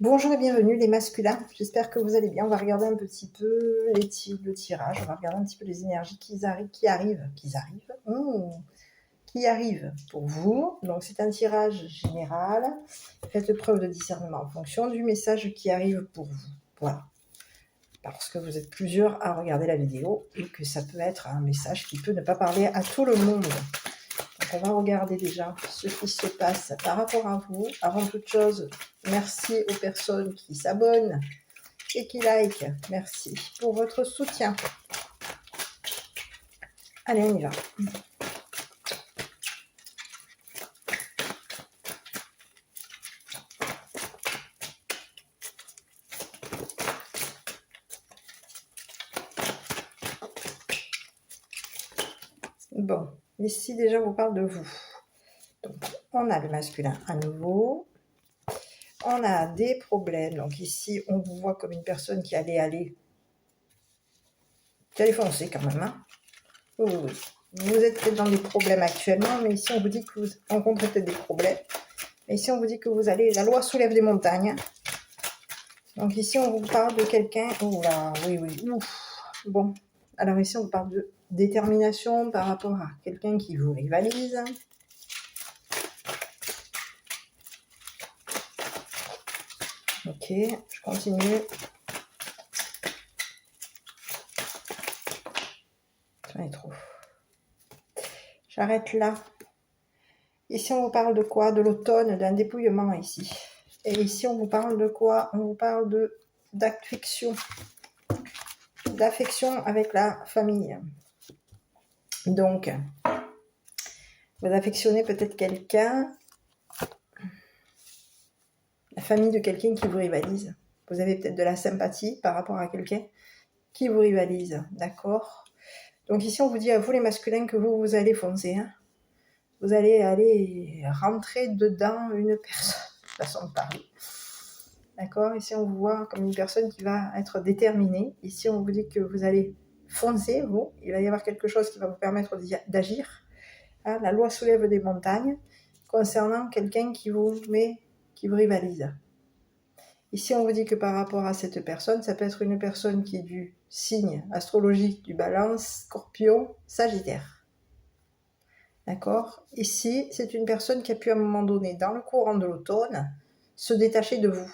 Bonjour et bienvenue les masculins, j'espère que vous allez bien. On va regarder un petit peu le tirage, on va regarder un petit peu les énergies qui arrivent pour vous. Donc c'est un tirage général, faites preuve de discernement en fonction du message qui arrive pour vous. Voilà, parce que vous êtes plusieurs à regarder la vidéo et que ça peut être un message qui peut ne pas parler à tout le monde. On va regarder déjà ce qui se passe par rapport à vous. Avant toute chose, merci aux personnes qui s'abonnent et qui like. Merci pour votre soutien. Allez, on y va. Bon, ici déjà on vous parle de vous. Donc, on a le masculin à nouveau. On a des problèmes. Donc ici, on vous voit comme une personne qui allait foncer quand même. Hein. Oui. Vous êtes peut-être dans des problèmes actuellement, mais ici on vous dit que vous rencontrez peut-être des problèmes. Mais ici on vous dit que vous allez, la loi soulève des montagnes. Donc ici on vous parle de quelqu'un, oh là, oui, ouf. Bon, alors ici on vous parle de détermination par rapport à quelqu'un qui vous rivalise. Ok, je continue. J'en ai trop. J'arrête là. Ici, on vous parle de quoi? De l'automne, d'un dépouillement ici. Et ici, on vous parle de quoi? On vous parle d'affection. D'affection avec la famille. Donc, vous affectionnez peut-être quelqu'un, la famille de quelqu'un qui vous rivalise. Vous avez peut-être de la sympathie par rapport à quelqu'un qui vous rivalise, d'accord? Donc ici, on vous dit à vous les masculins que vous allez foncer. Hein. Vous allez aller rentrer dedans une personne, façon de parler. D'accord? Ici, on vous voit comme une personne qui va être déterminée. Ici, on vous dit que vous allez foncer, vous. Il va y avoir quelque chose qui va vous permettre d'agir. Hein, la loi soulève des montagnes concernant quelqu'un qui vous rivalise. Ici, on vous dit que par rapport à cette personne, ça peut être une personne qui est du signe astrologique du Balance, Scorpion, Sagittaire. D'accord? Ici, c'est une personne qui a pu à un moment donné, dans le courant de l'automne, se détacher de vous.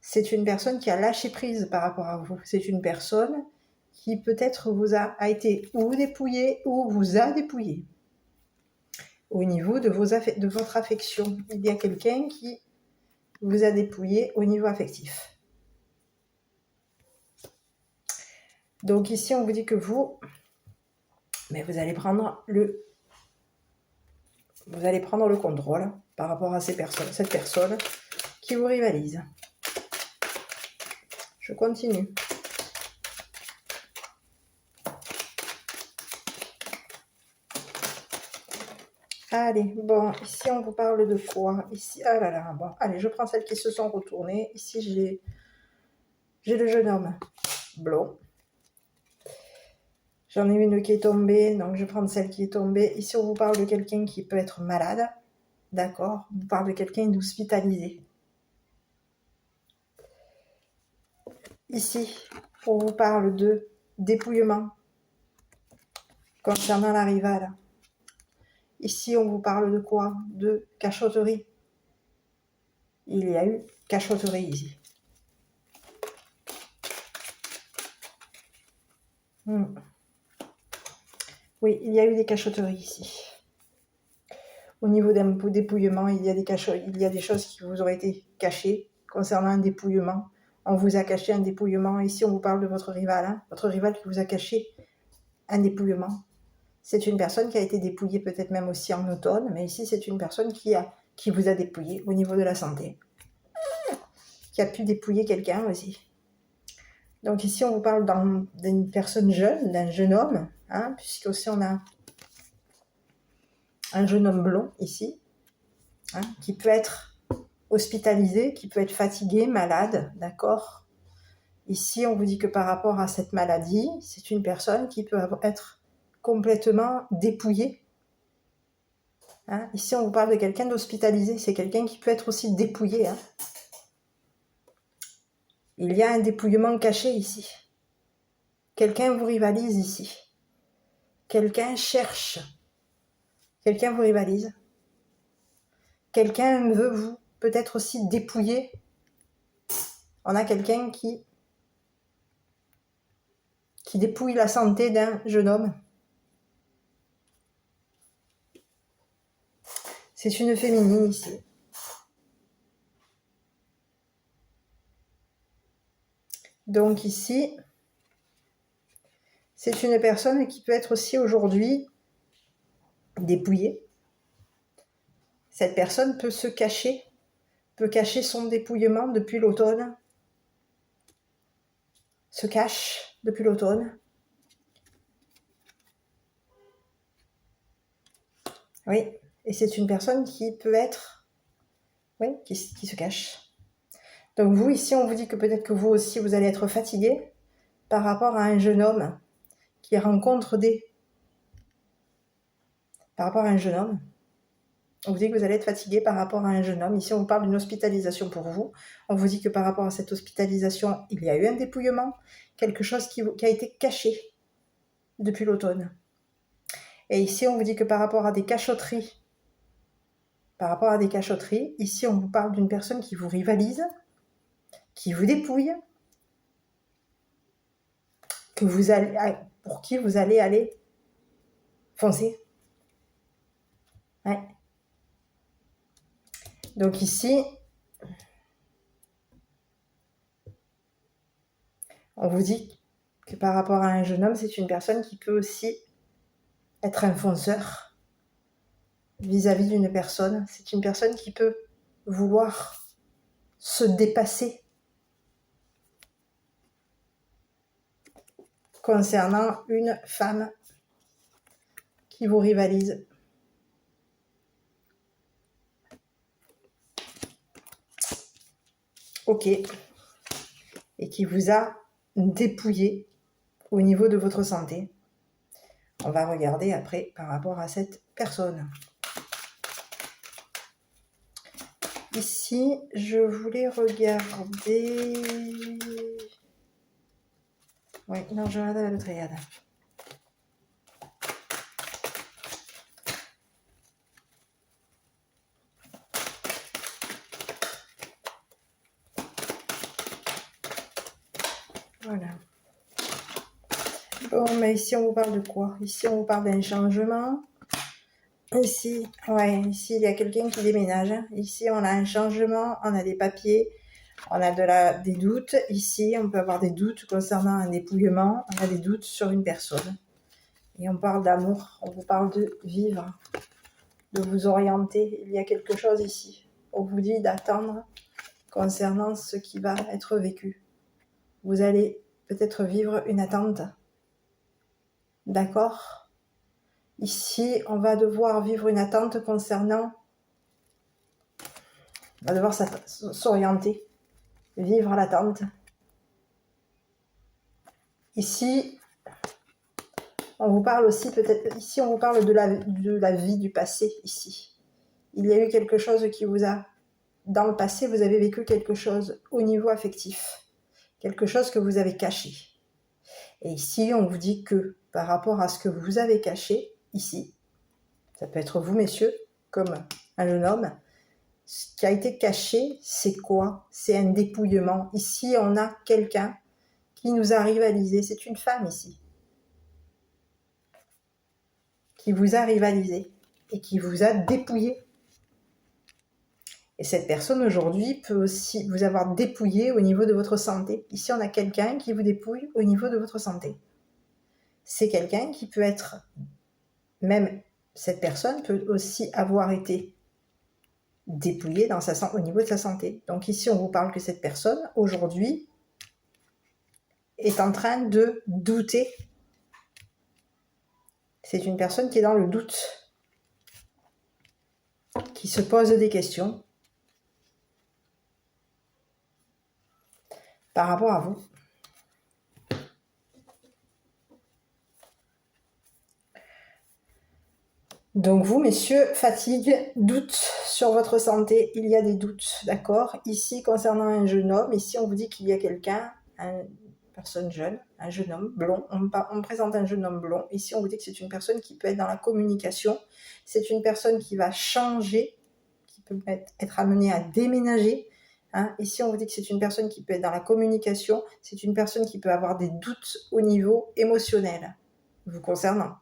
C'est une personne qui a lâché prise par rapport à vous. C'est une personne qui peut-être a été ou dépouillée ou vous a dépouillé. Au niveau de votre affection, il y a quelqu'un qui vous a dépouillé au niveau affectif. Donc ici, on vous dit que vous allez prendre le contrôle par rapport à cette personne qui vous rivalise. Je continue. Allez, bon, ici on vous parle de quoi? Ici, ah là là, bon, allez, je prends celles qui se sont retournées. Ici, j'ai le jeune homme blond. J'en ai une qui est tombée, donc je vais prendre celle qui est tombée. Ici, on vous parle de quelqu'un qui peut être malade. D'accord? On vous parle de quelqu'un d'hospitalisé. Ici, on vous parle de dépouillement concernant la rivale. Ici, on vous parle de quoi? De cachotterie. Il y a eu cachotterie ici. Oui, il y a eu des cachotteries ici. Au niveau d'un dépouillement, il y a des choses qui vous auraient été cachées concernant un dépouillement. On vous a caché un dépouillement. Ici, on vous parle de votre rival. Hein, votre rival qui vous a caché un dépouillement. C'est une personne qui a été dépouillée peut-être même aussi en automne. Mais ici, c'est une personne qui vous a dépouillé au niveau de la santé. Qui a pu dépouiller quelqu'un aussi. Donc ici, on vous parle d'une personne jeune, d'un jeune homme. Hein, puisque aussi on a un jeune homme blond ici. Hein, qui peut être hospitalisé, qui peut être fatigué, malade, d'accord? Ici, on vous dit que par rapport à cette maladie, c'est une personne qui peut être complètement dépouillée. Hein? Ici, on vous parle de quelqu'un d'hospitalisé, c'est quelqu'un qui peut être aussi dépouillé. Hein? Il y a un dépouillement caché ici. Quelqu'un vous rivalise ici. Quelqu'un cherche. Quelqu'un vous rivalise. Quelqu'un veut vous peut-être aussi dépouiller. On a quelqu'un qui dépouille la santé d'un jeune homme. C'est une féminine ici. Donc ici, c'est une personne qui peut être aussi aujourd'hui dépouillée. Cette personne peut se cacher, peut cacher son dépouillement depuis l'automne, se cache depuis l'automne. Oui, et c'est une personne qui peut être, oui, qui se cache. Donc vous, ici, on vous dit que peut-être que vous aussi, vous allez être fatigué par rapport à un jeune homme qui rencontre par rapport à un jeune homme. On vous dit que vous allez être fatigué par rapport à un jeune homme. Ici, on vous parle d'une hospitalisation pour vous. On vous dit que par rapport à cette hospitalisation, il y a eu un dépouillement, quelque chose qui a été caché depuis l'automne. Et ici, on vous dit que par rapport à des cachotteries, ici, on vous parle d'une personne qui vous rivalise, qui vous dépouille, pour qui vous allez aller foncer. Ouais. Donc ici, on vous dit que par rapport à un jeune homme, c'est une personne qui peut aussi être un fonceur vis-à-vis d'une personne. C'est une personne qui peut vouloir se dépasser concernant une femme qui vous rivalise. Ok. Et qui vous a dépouillé au niveau de votre santé. On va regarder après par rapport à cette personne. Ici, je voulais regarder... Oui, non, je regarde la triade. Voilà. Bon, mais ici, on vous parle de quoi? Ici, on vous parle d'un changement. Ici, ici, il y a quelqu'un qui déménage. Ici, on a un changement, on a des papiers, on a des doutes. Ici, on peut avoir des doutes concernant un dépouillement, on a des doutes sur une personne. Et on parle d'amour, on vous parle de vivre, de vous orienter. Il y a quelque chose ici. On vous dit d'attendre concernant ce qui va être vécu. Vous allez peut-être vivre une attente. D'accord ? Ici, on va devoir vivre une attente concernant... On va devoir s'orienter, vivre l'attente. Ici, on vous parle aussi peut-être... Ici, on vous parle de la vie du passé, ici. Il y a eu quelque chose qui vous a... Dans le passé, vous avez vécu quelque chose au niveau affectif. Quelque chose que vous avez caché. Et ici, on vous dit que par rapport à ce que vous avez caché, ici, ça peut être vous, messieurs, comme un jeune homme, ce qui a été caché, c'est quoi? C'est un dépouillement. Ici, on a quelqu'un qui nous a rivalisé. C'est une femme ici. Qui vous a rivalisé et qui vous a dépouillé. Et cette personne aujourd'hui peut aussi vous avoir dépouillé au niveau de votre santé. Ici, on a quelqu'un qui vous dépouille au niveau de votre santé. C'est quelqu'un qui peut être, même cette personne peut aussi avoir été dépouillée au niveau de sa santé. Donc ici, on vous parle que cette personne, aujourd'hui, est en train de douter. C'est une personne qui est dans le doute, qui se pose des questions par rapport à vous. Donc vous, messieurs, fatigue, doute sur votre santé, il y a des doutes, d'accord? Ici, concernant un jeune homme, ici on vous dit qu'il y a quelqu'un, une personne jeune, un jeune homme blond, on me présente un jeune homme blond, ici on vous dit que c'est une personne qui peut être dans la communication, c'est une personne qui va changer, qui peut être amenée à déménager, hein. Ici on vous dit que c'est une personne qui peut être dans la communication, c'est une personne qui peut avoir des doutes au niveau émotionnel, vous concernant,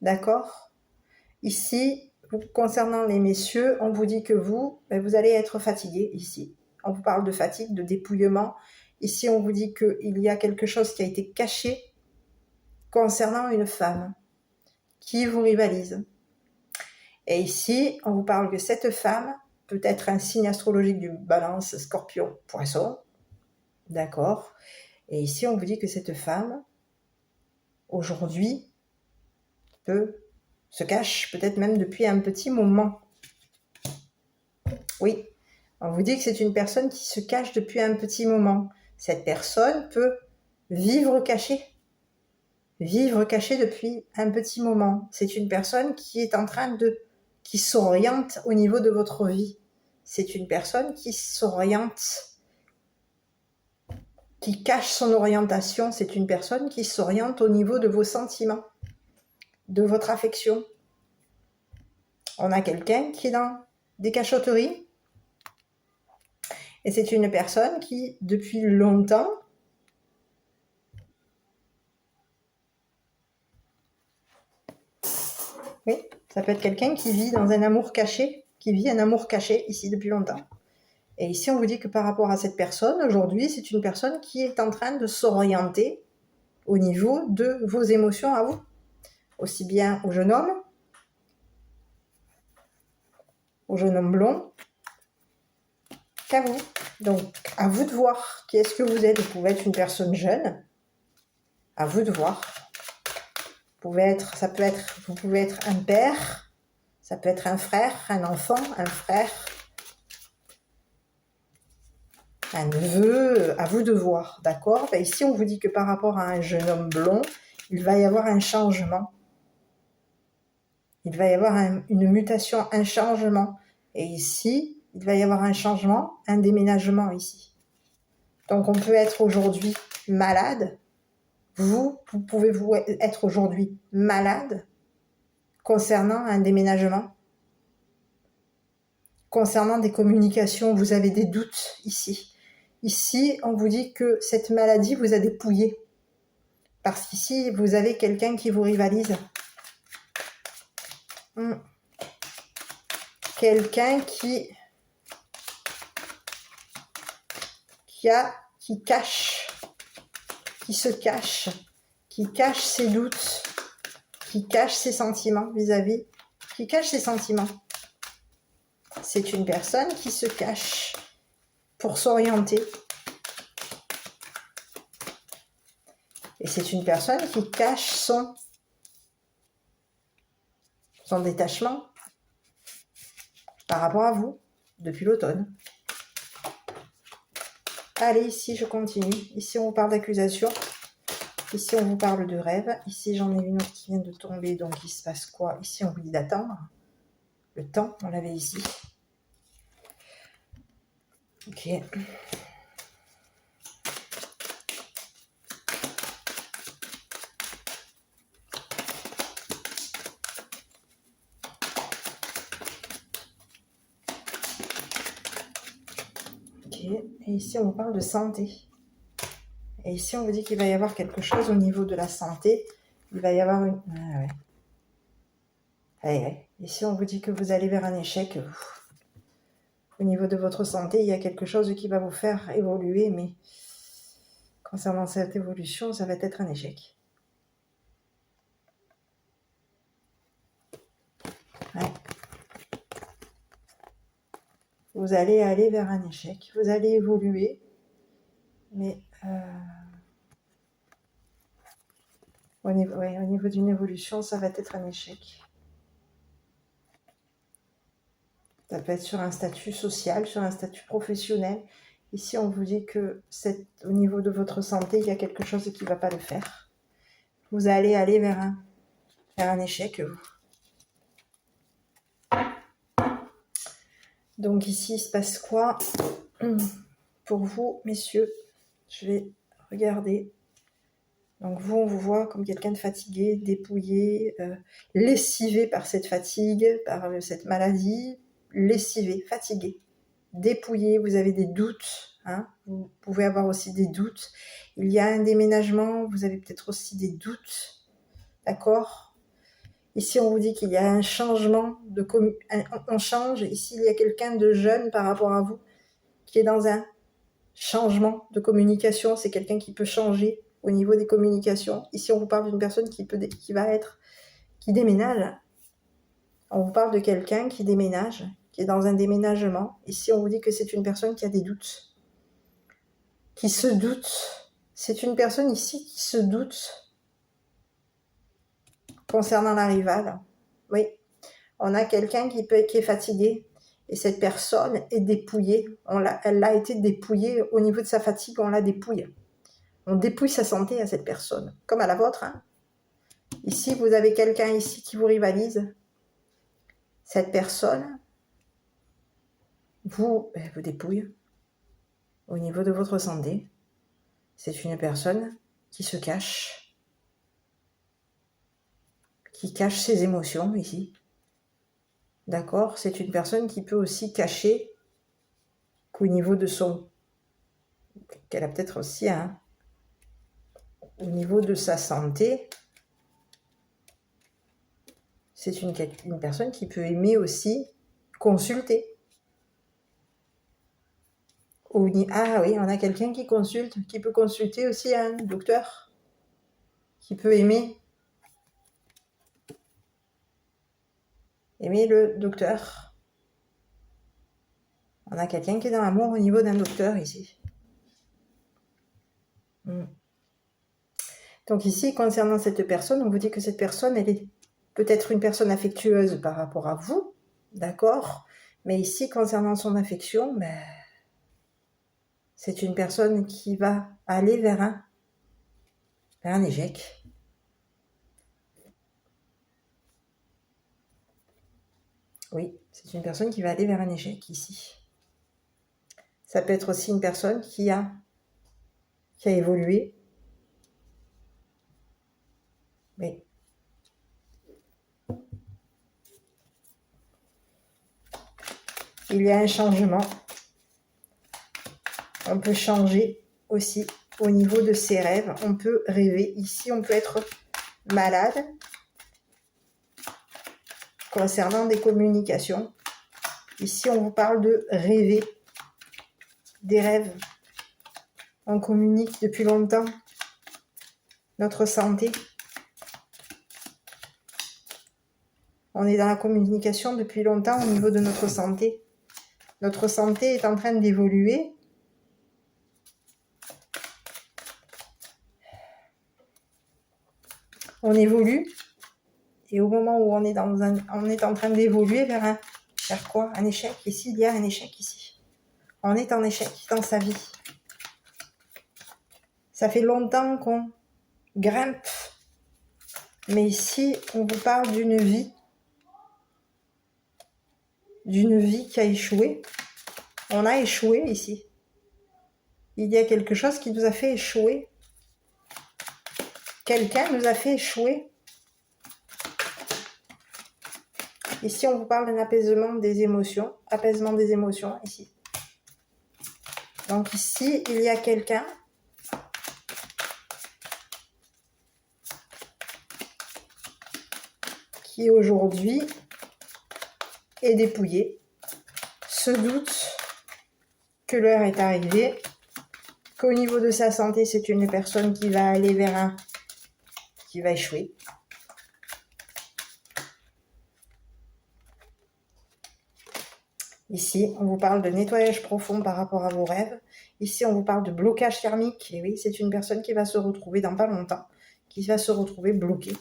d'accord? Ici, concernant les messieurs, on vous dit que vous allez être fatigué ici. On vous parle de fatigue, de dépouillement. Ici, on vous dit qu'il y a quelque chose qui a été caché concernant une femme qui vous rivalise. Et ici, on vous parle que cette femme peut être un signe astrologique du Balance, Scorpion, Poisson. D'accord? Et ici, on vous dit que cette femme, aujourd'hui, se cache peut-être même depuis un petit moment. Oui, on vous dit que c'est une personne qui se cache depuis un petit moment. Cette personne peut vivre cachée depuis un petit moment. C'est une personne qui est en train qui s'oriente au niveau de votre vie. C'est une personne qui s'oriente, qui cache son orientation. C'est une personne qui s'oriente au niveau de vos sentiments, de votre affection. On a quelqu'un qui est dans des cachotteries. Et c'est une personne qui, depuis longtemps, oui, ça peut être quelqu'un qui vit dans un amour caché, ici depuis longtemps. Et ici, on vous dit que par rapport à cette personne, aujourd'hui, c'est une personne qui est en train de s'orienter au niveau de vos émotions à vous. Aussi bien au jeune homme blond, qu'à vous. Donc, à vous de voir qui est-ce que vous êtes. Vous pouvez être une personne jeune, à vous de voir. Vous pouvez être un père, ça peut être un frère, un enfant, un frère, un neveu, à vous de voir, d'accord? Ici, on vous dit que par rapport à un jeune homme blond, il va y avoir un changement. Il va y avoir une mutation, un changement. Et ici, il va y avoir un changement, un déménagement ici. Donc, on peut être aujourd'hui malade. Vous pouvez être aujourd'hui malade concernant un déménagement. Concernant des communications, vous avez des doutes ici. Ici, on vous dit que cette maladie vous a dépouillé. Parce qu'ici, vous avez quelqu'un qui vous rivalise. Quelqu'un qui se cache, qui cache ses doutes, qui cache ses sentiments qui cache ses sentiments. C'est une personne qui se cache pour s'orienter. Et c'est une personne qui cache son détachement par rapport à vous depuis l'automne. Allez, ici je continue. Ici on vous parle d'accusation. Ici on vous parle de rêve. Ici j'en ai une autre qui vient de tomber. Donc il se passe quoi? Ici on vous dit d'attendre. Le temps, on l'avait ici. Ok. Et ici, on vous parle de santé. Et ici, on vous dit qu'il va y avoir quelque chose au niveau de la santé. Il va y avoir une... Ici, on vous dit que vous allez vers un échec. Au niveau de votre santé, il y a quelque chose qui va vous faire évoluer, mais concernant cette évolution, ça va être un échec. Ouais. Vous allez aller vers un échec. Vous allez évoluer, mais au niveau d'une évolution, ça va être un échec. Ça peut être sur un statut social, sur un statut professionnel. Ici, on vous dit que au niveau de votre santé, il y a quelque chose qui ne va pas le faire. Vous allez aller vers un échec. Donc ici, il se passe quoi pour vous, messieurs? Je vais regarder. Donc vous, on vous voit comme quelqu'un de fatigué, dépouillé, lessivé par cette fatigue, par cette maladie, lessivé, fatigué, dépouillé, vous avez des doutes, hein, vous pouvez avoir aussi des doutes. Il y a un déménagement, vous avez peut-être aussi des doutes, d'accord? Ici, on vous dit qu'il y a un changement, on change. Ici, il y a quelqu'un de jeune par rapport à vous qui est dans un changement de communication. C'est quelqu'un qui peut changer au niveau des communications. Ici, on vous parle d'une personne qui déménage. On vous parle de quelqu'un qui déménage, qui est dans un déménagement. Ici, on vous dit que c'est une personne qui a des doutes, qui se doute. C'est une personne ici qui se doute concernant la rivale. Oui, on a quelqu'un qui est fatigué et cette personne est dépouillée. Elle a été dépouillée au niveau de sa fatigue, on la dépouille. On dépouille sa santé à cette personne, comme à la vôtre. Hein. Ici, vous avez quelqu'un ici qui vous rivalise. Cette personne vous dépouille au niveau de votre santé. C'est une personne qui se cache, qui cache ses émotions ici. D'accord? C'est une personne qui peut aussi cacher qu'au niveau de qu'elle a peut-être aussi au niveau de sa santé, c'est une personne qui peut aimer aussi consulter. Ah oui, on a quelqu'un qui consulte, qui peut consulter aussi un docteur, qui peut aimer le docteur. On a quelqu'un qui est dans l'amour au niveau d'un docteur ici. Donc ici, concernant cette personne, on vous dit que cette personne, elle est peut-être une personne affectueuse par rapport à vous, d'accord? Mais ici, concernant son affection, c'est une personne qui va aller vers un échec. Oui, c'est une personne qui va aller vers un échec ici. Ça peut être aussi une personne qui a évolué. Oui. Il y a un changement. On peut changer aussi au niveau de ses rêves. On peut rêver. Ici, on peut être malade concernant des communications. Ici, on vous parle de rêver, des rêves. On communique depuis longtemps. Notre santé. On est dans la communication depuis longtemps au niveau de notre santé. Notre santé est en train d'évoluer. On évolue. Et au moment où on est en train d'évoluer vers quoi? Un échec. Ici, il y a un échec ici. On est en échec dans sa vie. Ça fait longtemps qu'on grimpe. Mais ici, on vous parle d'une vie qui a échoué. On a échoué ici. Il y a quelque chose qui nous a fait échouer. Quelqu'un nous a fait échouer. Ici, on vous parle d'un apaisement des émotions. Apaisement des émotions, ici. Donc ici, il y a quelqu'un qui aujourd'hui est dépouillé, se doute que l'heure est arrivée, qu'au niveau de sa santé, c'est une personne qui va aller vers qui va échouer. Ici, on vous parle de nettoyage profond par rapport à vos rêves. Ici, on vous parle de blocage karmique. Et oui, c'est une personne qui va se retrouver dans pas longtemps, qui va se retrouver bloquée.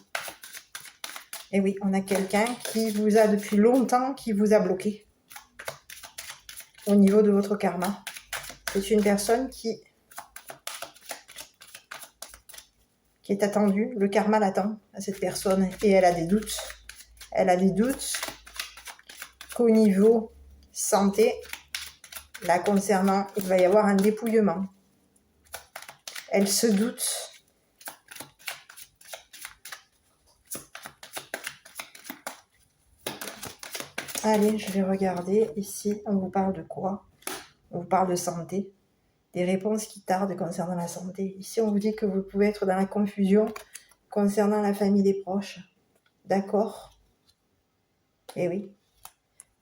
Et oui, on a quelqu'un qui vous a depuis longtemps, qui vous a bloqué au niveau de votre karma. C'est une personne qui est attendue. Le karma l'attend à cette personne et elle a des doutes. Elle a des doutes qu'au niveau santé, là concernant, il va y avoir un dépouillement. Elle se doute. Allez, je vais regarder. Ici, on vous parle de quoi? On vous parle de santé. Des réponses qui tardent concernant la santé. Ici, on vous dit que vous pouvez être dans la confusion concernant la famille des proches. D'accord? Eh oui.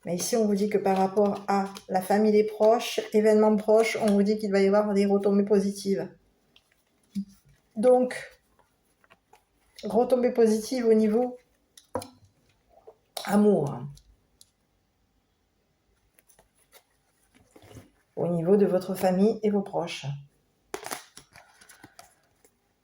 Mais ici, on vous dit que par rapport à la famille des proches, événements proches, on vous dit qu'il va y avoir des retombées positives. Donc, retombées positives au niveau amour. Au niveau de votre famille et vos proches.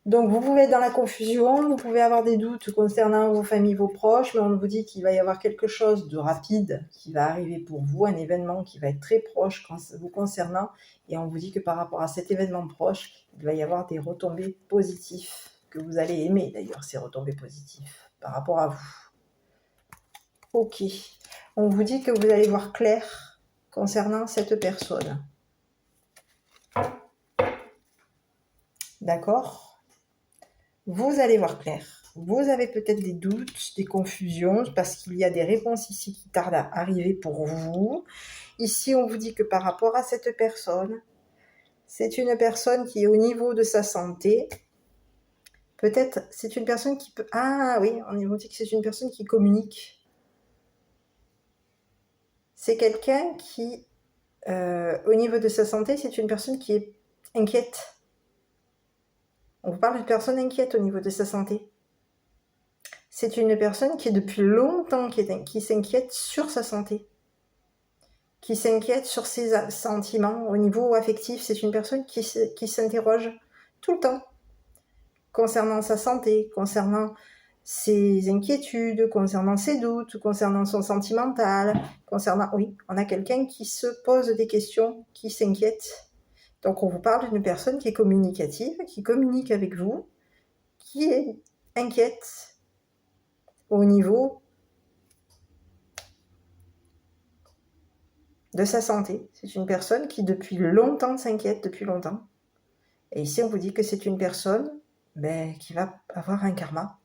Donc, vous pouvez être dans la confusion, vous pouvez avoir des doutes concernant vos familles, vos proches, mais on vous dit qu'il va y avoir quelque chose de rapide qui va arriver pour vous, un événement qui va être très proche vous concernant, et on vous dit que par rapport à cet événement proche, il va y avoir des retombées positives, que vous allez aimer d'ailleurs, ces retombées positives, par rapport à vous. Ok. On vous dit que vous allez voir clair concernant cette personne. D'accord ? Vous allez voir clair. Vous avez peut-être des doutes, des confusions, parce qu'il y a des réponses ici qui tardent à arriver pour vous. Ici, on vous dit que par rapport à cette personne, c'est une personne qui est au niveau de sa santé. Peut-être, c'est une personne qui peut... Ah oui, on vous dit que c'est une personne qui communique. C'est quelqu'un qui, au niveau de sa santé, c'est une personne qui est inquiète. On vous parle d'une personne inquiète au niveau de sa santé. C'est une personne qui est depuis longtemps qui s'inquiète sur sa santé, qui s'inquiète sur ses sentiments au niveau affectif. C'est une personne qui s'interroge tout le temps concernant sa santé, concernant ses inquiétudes, concernant ses doutes, concernant son sentimental, concernant... Oui, on a quelqu'un qui se pose des questions, qui s'inquiète. Donc on vous parle d'une personne qui est communicative, qui communique avec vous, qui est inquiète au niveau de sa santé. C'est une personne qui depuis longtemps s'inquiète, depuis longtemps. Et ici on vous dit que c'est une personne qui va avoir un karma.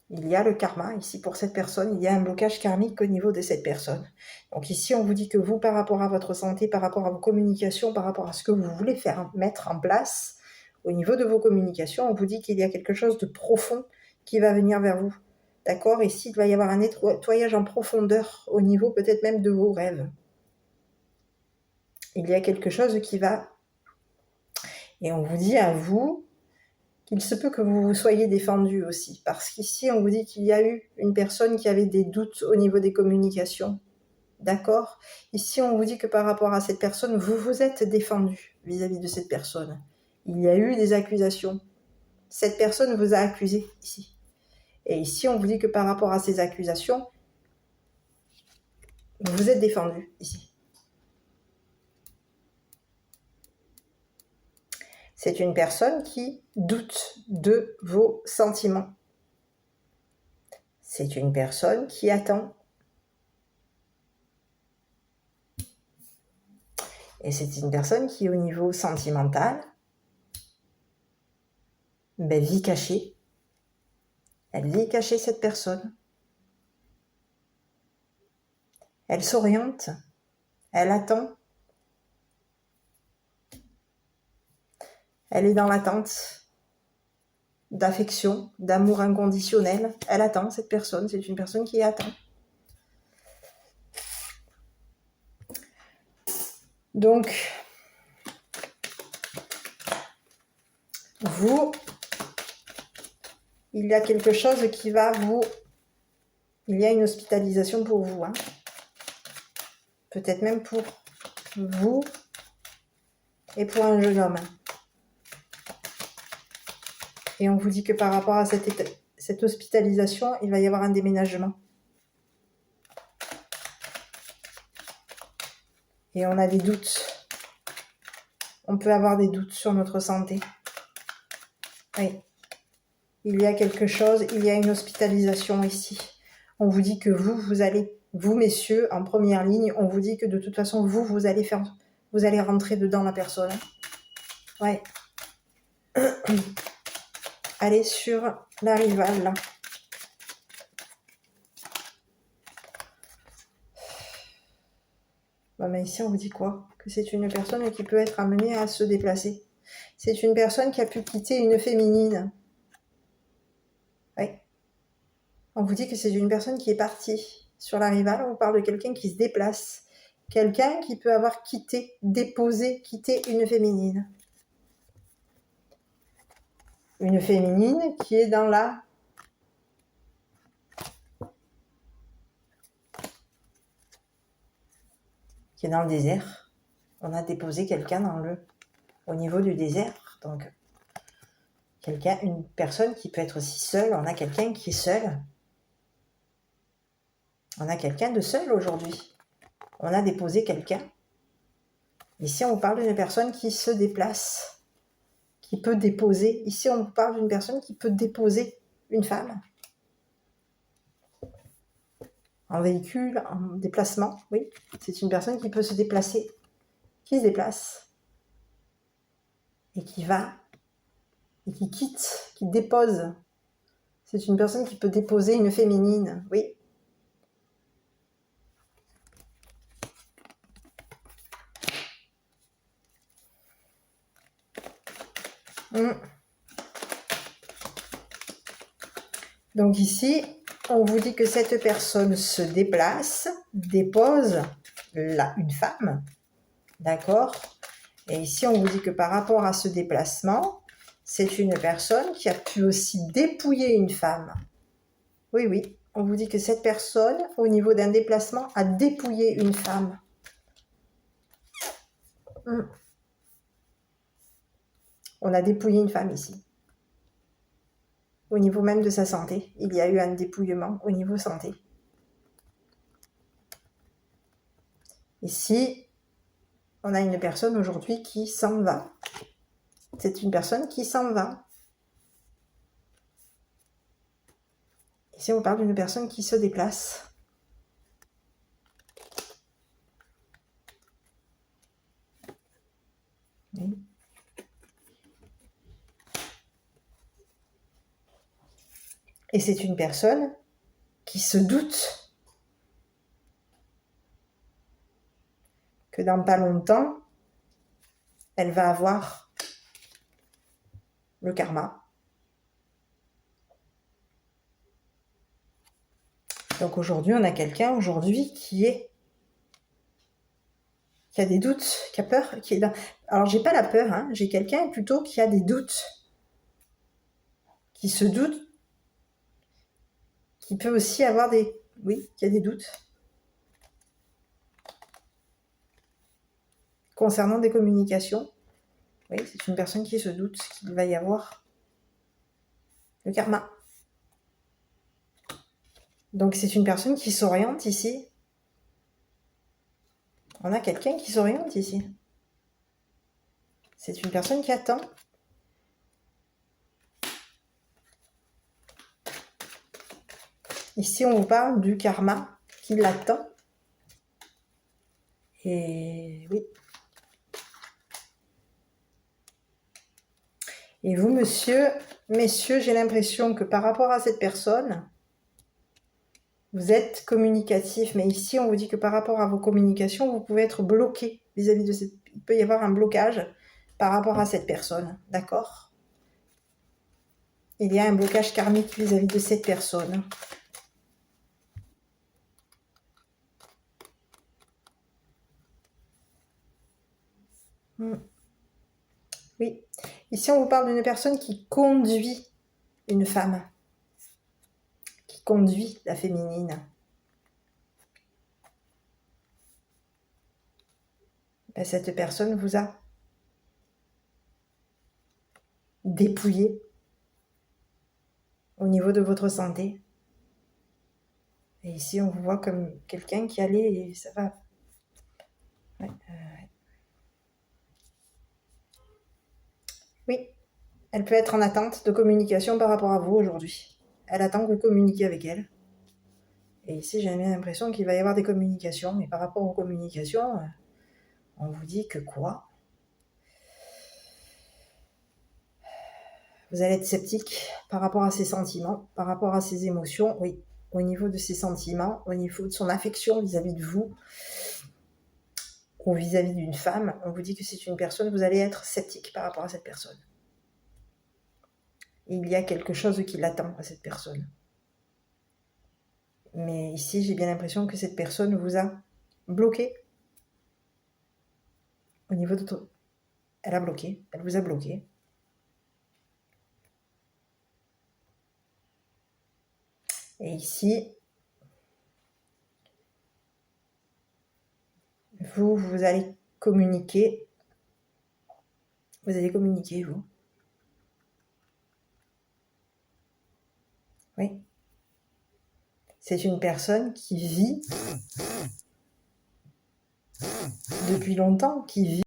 Il y a le karma, ici pour cette personne, il y a un blocage karmique au niveau de cette personne. Donc ici on vous dit que vous, par rapport à votre santé, par rapport à vos communications, par rapport à ce que vous voulez mettre en place, au niveau de vos communications, on vous dit qu'il y a quelque chose de profond qui va venir vers vous. D'accord? Ici il va y avoir un nettoyage en profondeur, au niveau peut-être même de vos rêves. Il y a quelque chose qui va... Et on vous dit à vous qu'il se peut que vous soyez défendu aussi. Parce qu'ici, on vous dit qu'il y a eu une personne qui avait des doutes au niveau des communications. D'accord? Ici, on vous dit que par rapport à cette personne, vous vous êtes défendu vis-à-vis de cette personne. Il y a eu des accusations. Cette personne vous a accusé ici. Et ici, on vous dit que par rapport à ces accusations, vous vous êtes défendu ici. C'est une personne qui doute de vos sentiments. C'est une personne qui attend. Et c'est une personne qui, au niveau sentimental, vit cachée. Elle vit cachée, cette personne. Elle s'oriente. Elle attend. Elle est dans l'attente d'affection, d'amour inconditionnel. Elle attend, cette personne. C'est une personne qui attend. Donc, vous, il y a quelque chose qui va vous... Il y a une hospitalisation pour vous. Hein. Peut-être même pour vous et pour un jeune homme. Et on vous dit que par rapport à cette hospitalisation, il va y avoir un déménagement. Et on a des doutes. On peut avoir des doutes sur notre santé. Oui. Il y a quelque chose, il y a une hospitalisation ici. On vous dit que vous allez vous, messieurs, en première ligne, on vous dit que de toute façon, vous allez rentrer dedans la personne. Ouais. Allez sur la rivale, là. Bon, mais ici, on vous dit quoi? Que c'est une personne qui peut être amenée à se déplacer. C'est une personne qui a pu quitter une féminine. Oui. On vous dit que c'est une personne qui est partie. Sur la rivale, on vous parle de quelqu'un qui se déplace. Quelqu'un qui peut avoir quitté, déposé, quitté une féminine. Une féminine qui est dans la... qui est dans le désert. On a déposé quelqu'un au niveau du désert. Donc, une personne qui peut être aussi seule. On a quelqu'un qui est seul. On a quelqu'un de seul aujourd'hui. On a déposé quelqu'un. Ici, on vous parle d'une personne qui se déplace, qui peut déposer. Ici, on vous parle d'une personne qui peut déposer une femme. En véhicule, en déplacement, oui. C'est une personne qui peut se déplacer, qui se déplace et qui va, et qui quitte, qui dépose. C'est une personne qui peut déposer une féminine, oui. Donc ici, on vous dit que cette personne se déplace, dépose une femme, d'accord? Et ici, on vous dit que par rapport à ce déplacement, c'est une personne qui a pu aussi dépouiller une femme. Oui, oui, on vous dit que cette personne, au niveau d'un déplacement, a dépouillé une femme. On a dépouillé une femme ici. Au niveau même de sa santé, il y a eu un dépouillement au niveau santé. Ici, on a une personne aujourd'hui qui s'en va. C'est une personne qui s'en va. Ici, on parle d'une personne qui se déplace. Oui. Et c'est une personne qui se doute que dans pas longtemps, elle va avoir le karma. Donc aujourd'hui, on a quelqu'un qui a des doutes, qui a peur, alors j'ai pas la peur, hein, j'ai quelqu'un plutôt qui a des doutes, qui se doute, qui peut aussi avoir qui a des doutes concernant des communications. Oui, c'est une personne qui se doute qu'il va y avoir le karma. Donc c'est une personne qui s'oriente ici. On a quelqu'un qui s'oriente ici. C'est une personne qui attend. Ici, on vous parle du karma qui l'attend. Et oui. Et vous, messieurs, j'ai l'impression que par rapport à cette personne, vous êtes communicatif. Mais ici, on vous dit que par rapport à vos communications, vous pouvez être bloqué vis-à-vis de cette... Il peut y avoir un blocage par rapport à cette personne. D'accord? Il y a un blocage karmique vis-à-vis de cette personne. Oui. Ici, on vous parle d'une personne qui conduit une femme. Qui conduit la féminine. Ben, cette personne vous a dépouillé au niveau de votre santé. Et ici, on vous voit comme quelqu'un qui allait et ça va. Ouais, oui, elle peut être en attente de communication par rapport à vous aujourd'hui. Elle attend que vous communiquiez avec elle. Et ici, j'ai bien l'impression qu'il va y avoir des communications. Mais par rapport aux communications, on vous dit que quoi? Vous allez être sceptique par rapport à ses sentiments, par rapport à ses émotions, oui, au niveau de ses sentiments, au niveau de son affection vis-à-vis de vous, ou vis-à-vis d'une femme. On vous dit que c'est une personne, vous allez être sceptique par rapport à cette personne. Il y a quelque chose qui l'attend à cette personne. Mais ici, j'ai bien l'impression que cette personne vous a bloqué. Au niveau de... Elle a bloqué, elle vous a bloqué. Et ici, vous allez communiquer. Vous allez communiquer, vous. Oui. C'est une personne qui vit depuis longtemps, qui vit